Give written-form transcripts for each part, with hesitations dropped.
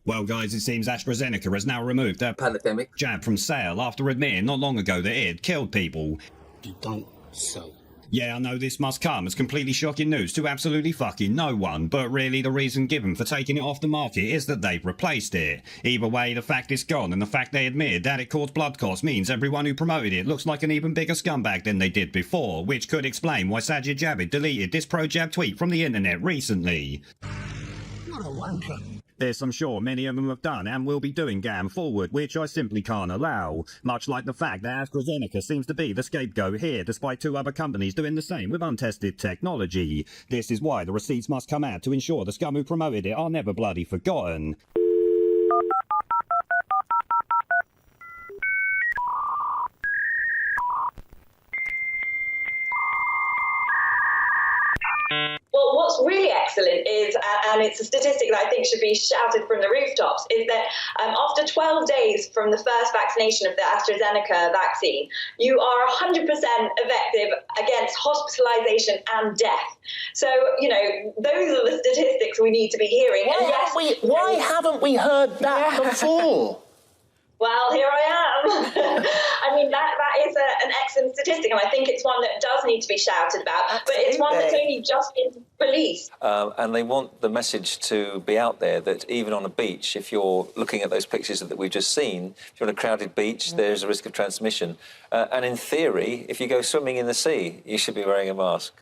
Well, guys, it seems AstraZeneca has now removed their pandemic jab from sale after admitting not long ago that it had killed people. You don't say. Yeah, I know this must come as completely shocking news to absolutely fucking no one, but really the reason given for taking it off the market is that they've replaced it. Either way, the fact it's gone and the fact they admitted that it caused blood clots means everyone who promoted it looks like an even bigger scumbag than they did before, which could explain why Sajid Javid deleted this pro-jab tweet from the internet recently. What a wanker. This, I'm sure, many of them have done and will be doing going forward, which I simply can't allow. Much like the fact that AstraZeneca seems to be the scapegoat here, despite 2 other companies doing the same with untested technology. This is why the receipts must come out to ensure the scum who promoted it are never bloody forgotten. Well, what's really excellent is, and it's a statistic that I think should be shouted from the rooftops, is that after 12 days from the first vaccination of the AstraZeneca vaccine, you are 100% effective against hospitalization and death. So, you know, those are the statistics we need to be hearing. Why haven't we heard that before? Well, here I am. I mean, that is an excellent statistic, and I think it's one that does need to be shouted about, but it's one that's only just been released. And they want the message to be out there that even on a beach, if you're looking at those pictures that we've just seen, if you're on a crowded beach, there's a risk of transmission. And in theory, if you go swimming in the sea, you should be wearing a mask.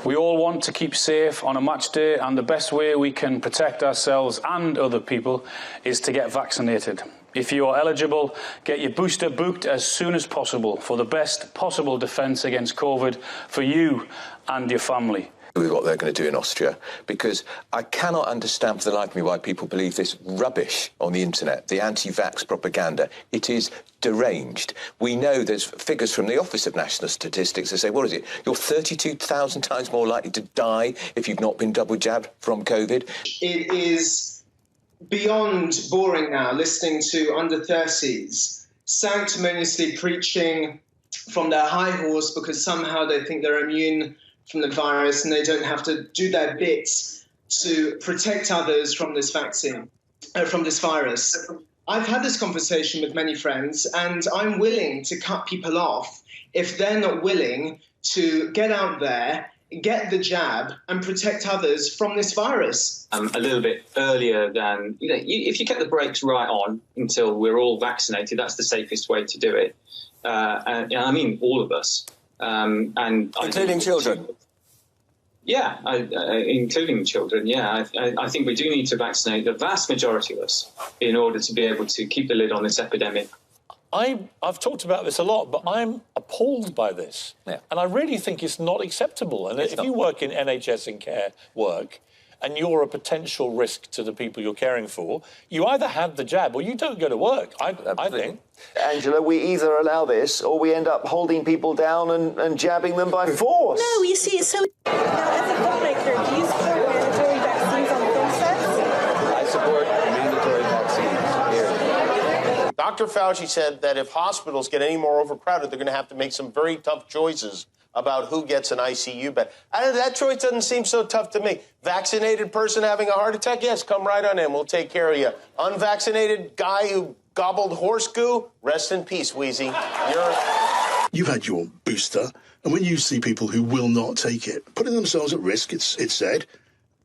We all want to keep safe on a match day, and the best way we can protect ourselves and other people is to get vaccinated. If you are eligible, get your booster booked as soon as possible for the best possible defence against COVID for you and your family. What they're going to do in Austria, because I cannot understand for the life of me why people believe this rubbish on the internet, the anti-vax propaganda. It is deranged. We know there's figures from the Office of National Statistics that say, what is it, you're 32,000 times more likely to die if you've not been double jabbed from COVID. It is beyond boring now, listening to under 30s sanctimoniously preaching from their high horse because somehow they think they're immune from the virus and they don't have to do their bits to protect others from this vaccine, from this virus. I've had this conversation with many friends, and I'm willing to cut people off if they're not willing to get out there, get the jab and protect others from this virus. A little bit earlier than, if you get the brakes right on until we're all vaccinated, that's the safest way to do it. And I mean all of us. Including children? Yeah, including children, yeah. I think we do need to vaccinate the vast majority of us in order to be able to keep the lid on this epidemic. I've talked about this a lot, but I'm appalled by this. Yeah. And I really think it's not acceptable. And if you work in NHS and care work, and you're a potential risk to the people you're caring for, you either have the jab or you don't go to work, I think. Angela, we either allow this or we end up holding people down and jabbing them by force. No, you see, so... Now, as a lawmaker, do you support mandatory vaccines on film sets? I support mandatory vaccines, period. Dr. Fauci said that if hospitals get any more overcrowded, they're going to have to make some very tough choices about who gets an ICU bed. That choice doesn't seem so tough to me. Vaccinated person having a heart attack? Yes, come right on in. We'll take care of you. Unvaccinated guy who gobbled horse goo? Rest in peace, Wheezy. You've had your booster, and when you see people who will not take it, putting themselves at risk, it's said.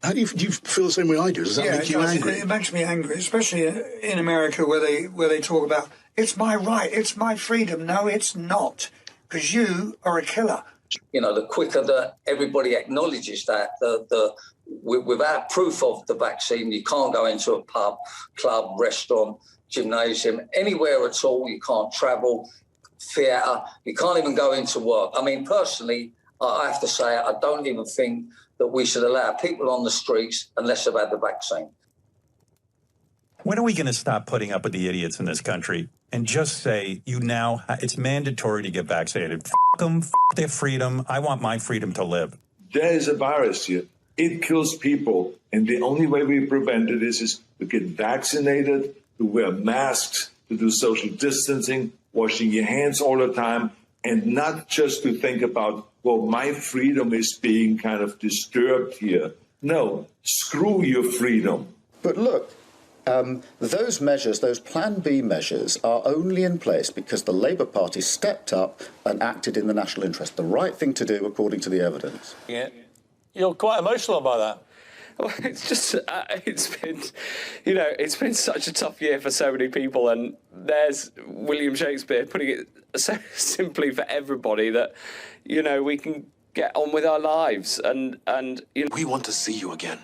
Do you feel the same way I do? Does that make you angry? It makes me angry, especially in America where they talk about, it's my right, it's my freedom. No, it's not, because you are a killer. You know, the quicker that everybody acknowledges that, without proof of the vaccine, you can't go into a pub, club, restaurant, gymnasium, anywhere at all. You can't travel, theatre. You can't even go into work. I mean, personally, I have to say, I don't even think that we should allow people on the streets unless they've had the vaccine. When are we going to stop putting up with the idiots in this country and just say, it's mandatory to get vaccinated? F*** them, f*** their freedom. I want my freedom to live. There is a virus here. It kills people. And the only way we prevent it is to get vaccinated, to wear masks, to do social distancing, washing your hands all the time, and not just to think about, well, my freedom is being kind of disturbed here. No, screw your freedom. But look, Those measures, those Plan B measures, are only in place because the Labour Party stepped up and acted in the national interest. The right thing to do, according to the evidence. Yeah. You're quite emotional about that. Well, it's just, it's been such a tough year for so many people, and there's William Shakespeare putting it so simply for everybody that, we can get on with our lives, and We want to see you again.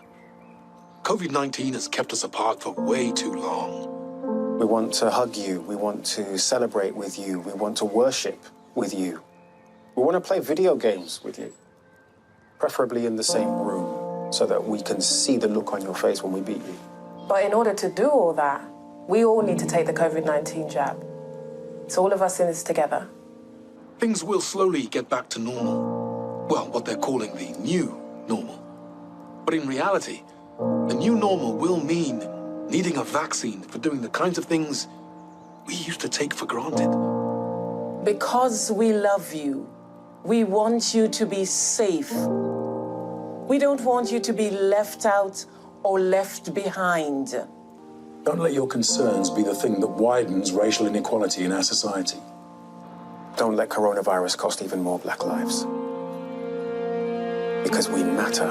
COVID-19 has kept us apart for way too long. We want to hug you, we want to celebrate with you, we want to worship with you. We want to play video games with you, preferably in the same room, so that we can see the look on your face when we beat you. But in order to do all that, we all need to take the COVID-19 jab. So all of us in this together. Things will slowly get back to normal. Well, what they're calling the new normal. But in reality, the new normal will mean needing a vaccine for doing the kinds of things we used to take for granted. Because we love you, we want you to be safe. We don't want you to be left out or left behind. Don't let your concerns be the thing that widens racial inequality in our society. Don't let coronavirus cost even more black lives. Because we matter.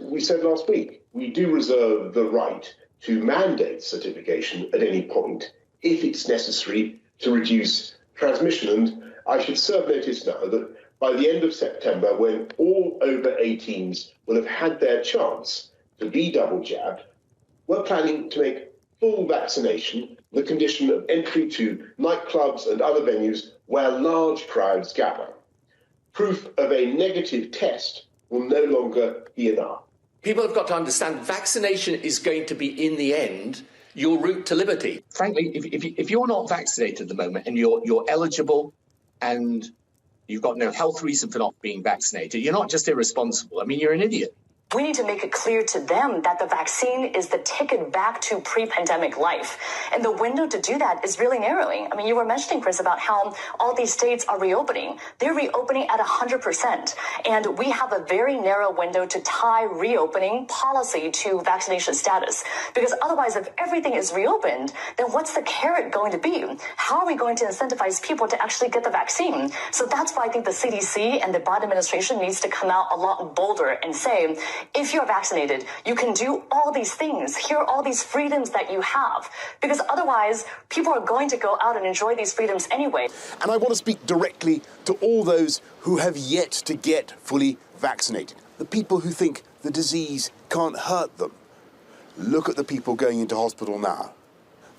We said last week, we do reserve the right to mandate certification at any point if it's necessary to reduce transmission. And I should serve notice now that by the end of September, when all over 18s will have had their chance to be double jabbed, we're planning to make full vaccination the condition of entry to nightclubs and other venues where large crowds gather. Proof of a negative test will no longer be enough. People have got to understand vaccination is going to be, in the end, your route to liberty. Frankly, if you're not vaccinated at the moment and you're eligible and you've got no health reason for not being vaccinated, you're not just irresponsible. I mean, you're an idiot. We need to make it clear to them that the vaccine is the ticket back to pre-pandemic life. And the window to do that is really narrowing. I mean, you were mentioning, Chris, about how all these states are reopening. They're reopening at 100%. And we have a very narrow window to tie reopening policy to vaccination status. Because otherwise, if everything is reopened, then what's the carrot going to be? How are we going to incentivize people to actually get the vaccine? So that's why I think the CDC and the Biden administration needs to come out a lot bolder and say, if you're vaccinated, you can do all these things. Here are all these freedoms that you have. Because otherwise, people are going to go out and enjoy these freedoms anyway. And I want to speak directly to all those who have yet to get fully vaccinated. The people who think the disease can't hurt them. Look at the people going into hospital now.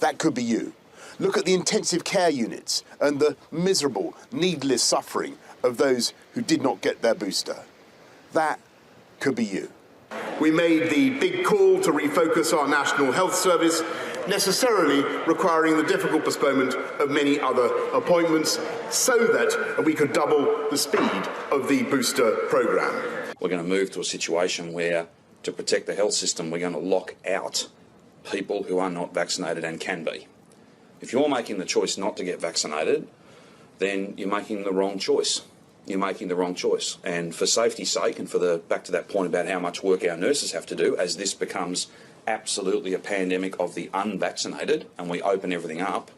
That could be you. Look at the intensive care units and the miserable, needless suffering of those who did not get their booster. That could be you. We made the big call to refocus our National Health Service, necessarily requiring the difficult postponement of many other appointments so that we could double the speed of the booster programme. We're going to move to a situation where, to protect the health system, we're going to lock out people who are not vaccinated and can be. If you're making the choice not to get vaccinated, then you're making the wrong choice. You're making the wrong choice. And for safety's sake, and back to that point about how much work our nurses have to do, as this becomes absolutely a pandemic of the unvaccinated and we open everything up,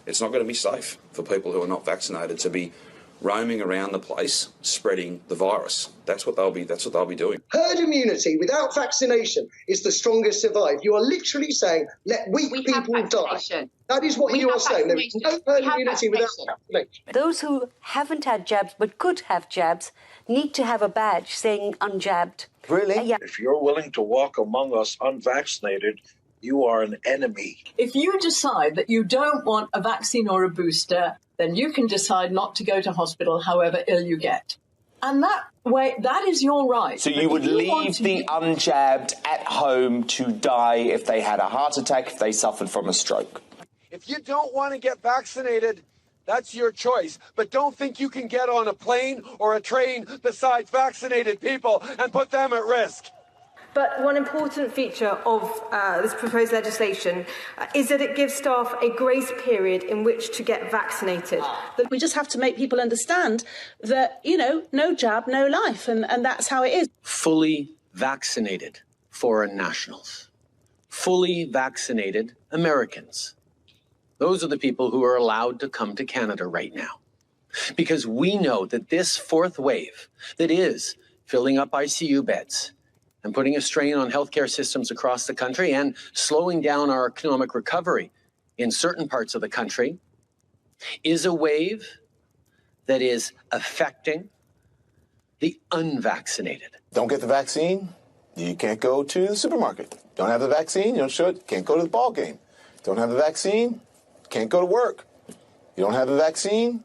it's not going to be safe for people who are not vaccinated to be roaming around the place spreading the virus. That's what they'll be doing. Herd immunity without vaccination is the strongest survive. You are literally saying, let weak people die. That is what you are saying. There is no herd immunity without vaccination. Those who haven't had jabs but could have jabs need to have a badge saying unjabbed. Really? Yeah. If you're willing to walk among us unvaccinated, you are an enemy. If you decide that you don't want a vaccine or a booster, then you can decide not to go to hospital however ill you get. And that is your right. So you would leave the unjabbed at home to die if they had a heart attack, if they suffered from a stroke? If you don't want to get vaccinated, that's your choice. But don't think you can get on a plane or a train beside vaccinated people and put them at risk. But one important feature of this proposed legislation is that it gives staff a grace period in which to get vaccinated. We just have to make people understand that, no jab, no life, and that's how it is. Fully vaccinated foreign nationals. fully vaccinated Americans. Those are the people who are allowed to come to Canada right now. Because we know that this fourth wave that is filling up ICU beds and putting a strain on healthcare systems across the country and slowing down our economic recovery in certain parts of the country is a wave that is affecting the unvaccinated. Don't get the vaccine, you can't go to the supermarket. Don't have the vaccine, can't go to the ball game. Don't have the vaccine, can't go to work. You don't have the vaccine,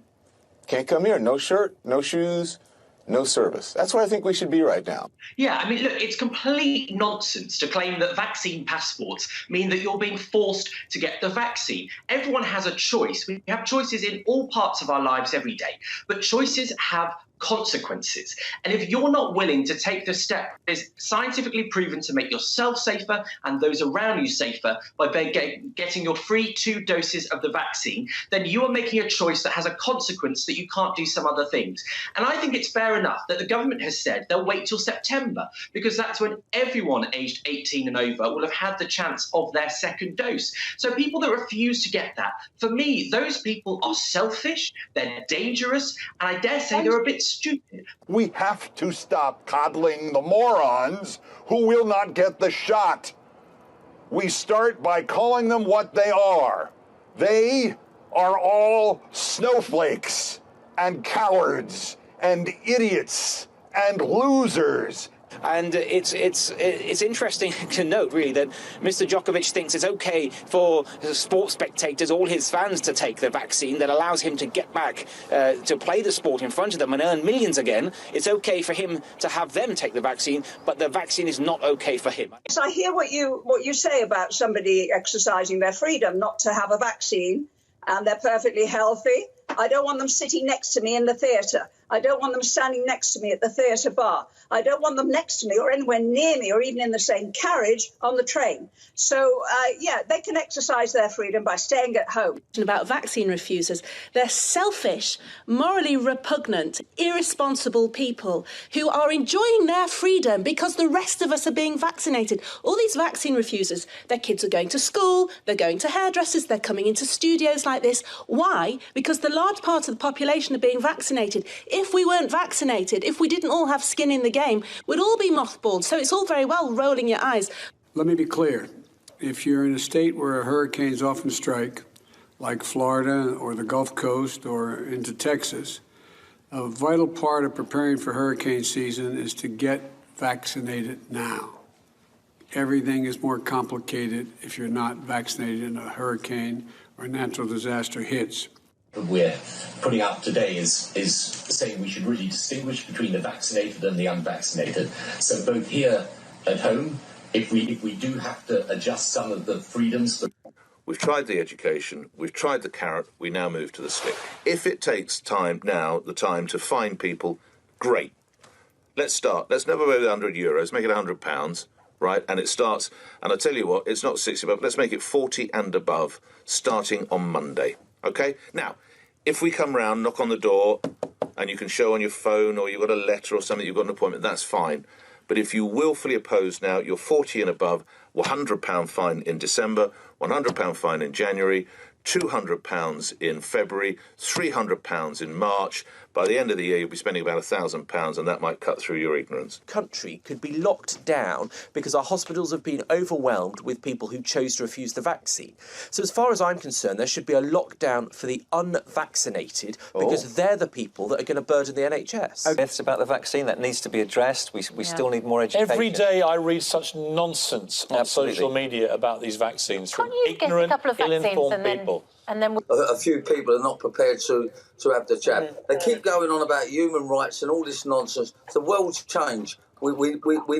can't come here. No shirt, no shoes, no service. That's where I think we should be right now. Yeah, I mean, look, it's complete nonsense to claim that vaccine passports mean that you're being forced to get the vaccine. Everyone has a choice. We have choices in all parts of our lives every day, but choices have consequences. And if you're not willing to take the step that is scientifically proven to make yourself safer and those around you safer by getting your free 2 doses of the vaccine, then you are making a choice that has a consequence that you can't do some other things. And I think it's fair enough that the government has said they'll wait till September, because that's when everyone aged 18 and over will have had the chance of their second dose. So people that refuse to get that, for me, those people are selfish, they're dangerous, and I dare say they're a bit stupid. We have to stop coddling the morons who will not get the shot. We start by calling them what they are. They are all snowflakes and cowards and idiots and losers. And it's interesting to note, really, that Mr. Djokovic thinks it's okay for sports spectators, all his fans, to take the vaccine that allows him to get back to play the sport in front of them and earn millions again. It's okay for him to have them take the vaccine, but the vaccine is not okay for him. Yes, I hear what you say about somebody exercising their freedom not to have a vaccine, and they're perfectly healthy. I don't want them sitting next to me in the theatre. I don't want them standing next to me at the theatre bar. I don't want them next to me or anywhere near me or even in the same carriage on the train. So, yeah, they can exercise their freedom by staying at home. About vaccine refusers, they're selfish, morally repugnant, irresponsible people who are enjoying their freedom because the rest of us are being vaccinated. All these vaccine refusers, their kids are going to school, they're going to hairdressers, they're coming into studios like this. Why? Because the large part of the population are being vaccinated. If we weren't vaccinated, if we didn't all have skin in the game, we'd all be mothballed. So it's all very well rolling your eyes. Let me be clear. If you're in a state where hurricanes often strike, like Florida or the Gulf Coast or into Texas, a vital part of preparing for hurricane season is to get vaccinated now. Everything is more complicated if you're not vaccinated and a hurricane or natural disaster hits. We're putting up today is saying we should really distinguish between the vaccinated and the unvaccinated. So both here at home, if we do have to adjust some of the freedoms. We've tried the education, we've tried the carrot, we now move to the stick. If it takes time now, the time to find people, great. Let's start. Let's never go with €100, make it £100, right? And it starts, and I tell you what, it's not 60 above, let's make it 40 and above, starting on Monday. Okay? Now, if we come round, knock on the door, and you can show on your phone or you've got a letter or something, you've got an appointment, that's fine. But if you willfully oppose now, you're 40 and above, £100 fine in December, £100 fine in January, £200 in February, £300 in March. By the end of the year, you'll be spending about £1,000, and that might cut through your ignorance. Country could be locked down because our hospitals have been overwhelmed with people who chose to refuse the vaccine. So as far as I'm concerned, there should be a lockdown for the unvaccinated because they're the people that are going to burden the NHS. Myths about the vaccine, that needs to be addressed. We still need more education. Every day I read such nonsense on social media about these vaccines from ignorant, ill-informed people. And then a few people are not prepared to have the jab. They keep going on about human rights and all this nonsense. The world's changed. We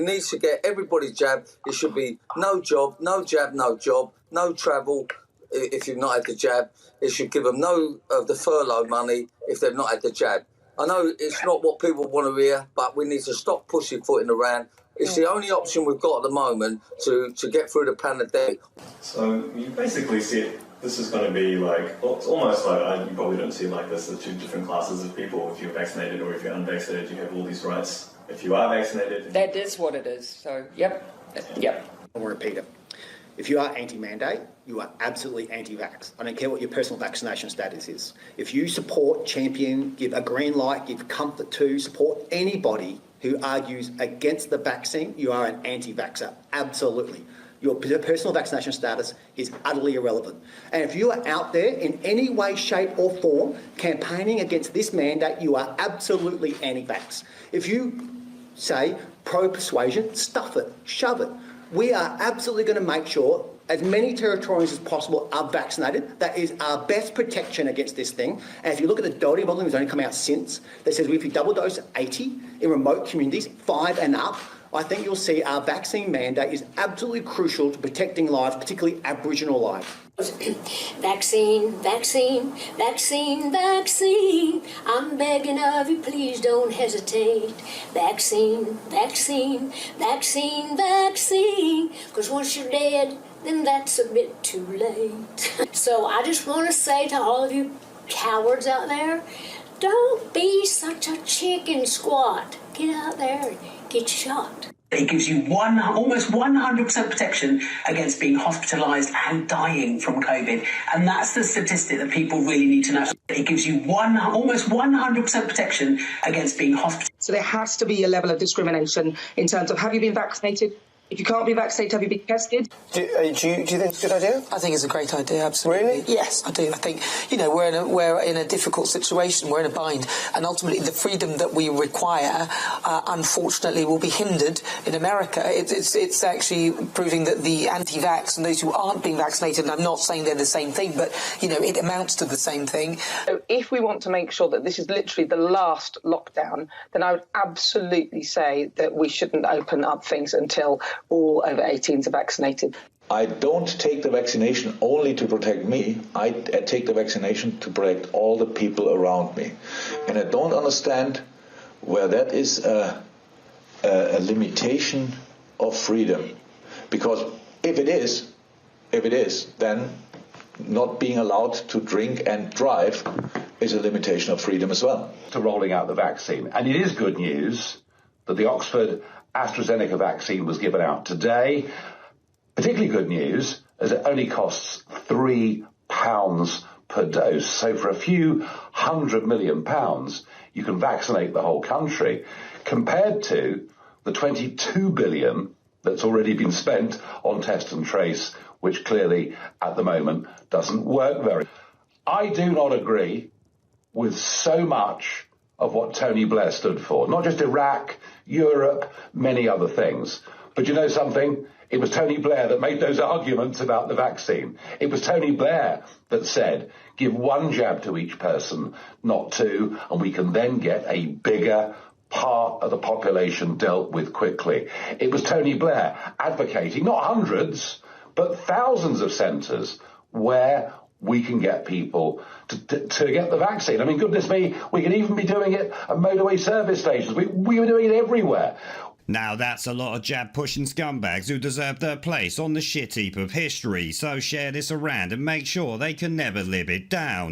need to get everybody jabbed. It should be no job, no jab, no job, no travel if you've not had the jab. It should give them no of the furlough money if they've not had the jab. I know it's not what people want to hear, but we need to stop pussyfooting around. It's the only option we've got at the moment to get through the pandemic. So you basically see this is going to be like, it's almost like, you probably don't see it like this, the two different classes of people. If you're vaccinated or if you're unvaccinated, you have all these rights. If you are vaccinated... That is what it is. So, yep. I'll repeat it. If you are anti-mandate, you are absolutely anti-vax. I don't care what your personal vaccination status is. If you support, champion, give a green light, give comfort to, support anybody who argues against the vaccine, you are an anti-vaxxer. Absolutely. Your personal vaccination status is utterly irrelevant. And if you are out there in any way, shape or form campaigning against this mandate, you are absolutely anti-vax. If you say pro-persuasion, stuff it, shove it. We are absolutely going to make sure as many Territorians as possible are vaccinated. That is our best protection against this thing. And if you look at the Doherty modelling that's only come out since, that says if you double dose 80 in remote communities, 5 and up, I think you'll see our vaccine mandate is absolutely crucial to protecting lives, particularly Aboriginal lives. Vaccine, vaccine, vaccine, vaccine. I'm begging of you, please don't hesitate. Vaccine, vaccine, vaccine, vaccine. Because once you're dead, then that's a bit too late. So I just want to say to all of you cowards out there, don't be such a chicken squat. Get out there and get shot. It gives you almost 100% protection against being hospitalised and dying from COVID. And that's the statistic that people really need to know. It gives you almost 100% protection against being hospitalised. So there has to be a level of discrimination in terms of, have you been vaccinated? If you can't be vaccinated, have you been tested? Do you think it's a good idea? I think it's a great idea, absolutely. Really? Yes, I do. I think, we're in a difficult situation, we're in a bind, and ultimately the freedom that we require, unfortunately, will be hindered in America. It's actually proving that the anti-vax and those who aren't being vaccinated, and I'm not saying they're the same thing, but, it amounts to the same thing. So if we want to make sure that this is literally the last lockdown, then I would absolutely say that we shouldn't open up things until all over 18s are vaccinated. I don't take the vaccination only to protect me. I take the vaccination to protect all the people around me. And I don't understand where that is a limitation of freedom. Because if it is, then not being allowed to drink and drive is a limitation of freedom as well. To rolling out the vaccine. And it is good news that the Oxford AstraZeneca vaccine was given out today. Particularly good news as it only costs £3 per dose. So for a few £100 million, you can vaccinate the whole country, compared to the £22 billion that's already been spent on test and trace, which clearly at the moment doesn't work very. I do not agree with so much of what Tony Blair stood for. Not just Iraq, Europe, many other things. But you know something? It was Tony Blair that made those arguments about the vaccine. It was Tony Blair that said, give 1 jab to each person, not 2, and we can then get a bigger part of the population dealt with quickly. It was Tony Blair advocating not hundreds, but thousands of centres where we can get people to get the vaccine. I mean, goodness me, we can even be doing it at motorway service stations. We were doing it everywhere. Now that's a lot of jab-pushing scumbags who deserve their place on the shit heap of history, so share this around and make sure they can never live it down.